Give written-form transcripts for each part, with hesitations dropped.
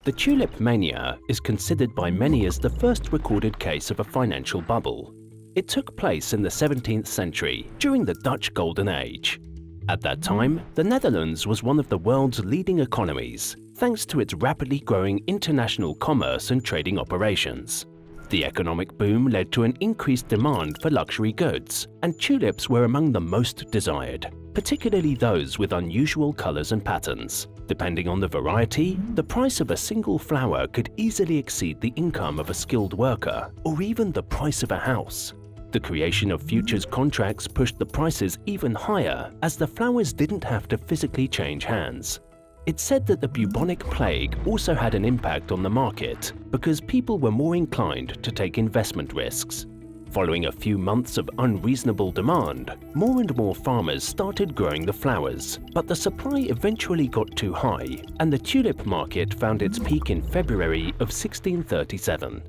The Tulip Mania is considered by many as the first recorded case of a financial bubble. It took place in the 17th century during the Dutch Golden Age. At that time, the Netherlands was one of the world's leading economies, thanks to its rapidly growing international commerce and trading operations. The economic boom led to an increased demand for luxury goods, and tulips were among the most desired, particularly those with unusual colors and patterns. Depending on the variety, the price of a single flower could easily exceed the income of a skilled worker, or even the price of a house. The creation of futures contracts pushed the prices even higher, as the flowers didn't have to physically change hands. It's said that the bubonic plague also had an impact on the market because people were more inclined to take investment risks. Following a few months of unreasonable demand, more and more farmers started growing the flowers, but the supply eventually got too high, and the tulip market found its peak in February of 1637.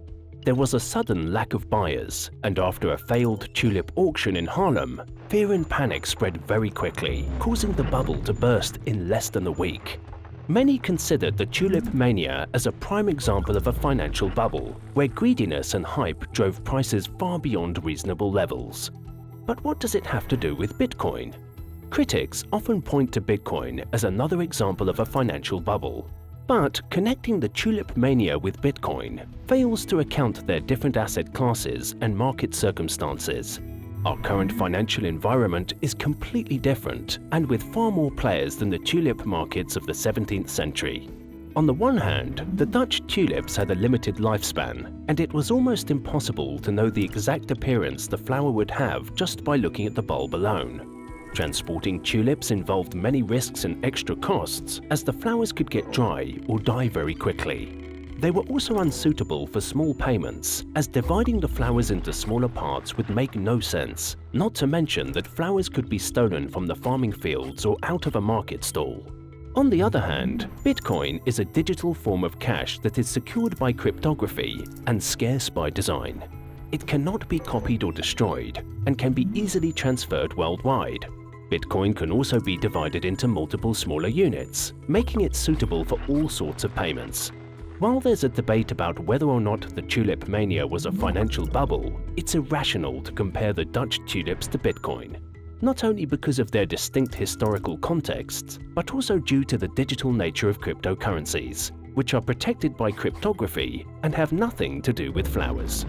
There was a sudden lack of buyers, and after a failed tulip auction in Haarlem, fear and panic spread very quickly, causing the bubble to burst in less than a week. Many considered the Tulip Mania as a prime example of a financial bubble, where greediness and hype drove prices far beyond reasonable levels. But what does it have to do with Bitcoin? Critics often point to Bitcoin as another example of a financial bubble. But connecting the Tulip Mania with Bitcoin fails to account their different asset classes and market circumstances. Our current financial environment is completely different and with far more players than the tulip markets of the 17th century. On the one hand, the Dutch tulips had a limited lifespan, and it was almost impossible to know the exact appearance the flower would have just by looking at the bulb alone. Transporting tulips involved many risks and extra costs, as the flowers could get dry or die very quickly. They were also unsuitable for small payments, as dividing the flowers into smaller parts would make no sense, not to mention that flowers could be stolen from the farming fields or out of a market stall. On the other hand, Bitcoin is a digital form of cash that is secured by cryptography and scarce by design. It cannot be copied or destroyed, and can be easily transferred worldwide. Bitcoin can also be divided into multiple smaller units, making it suitable for all sorts of payments. While there's a debate about whether or not the Tulip Mania was a financial bubble, it's irrational to compare the Dutch tulips to Bitcoin. Not only because of their distinct historical contexts, but also due to the digital nature of cryptocurrencies, which are protected by cryptography and have nothing to do with flowers.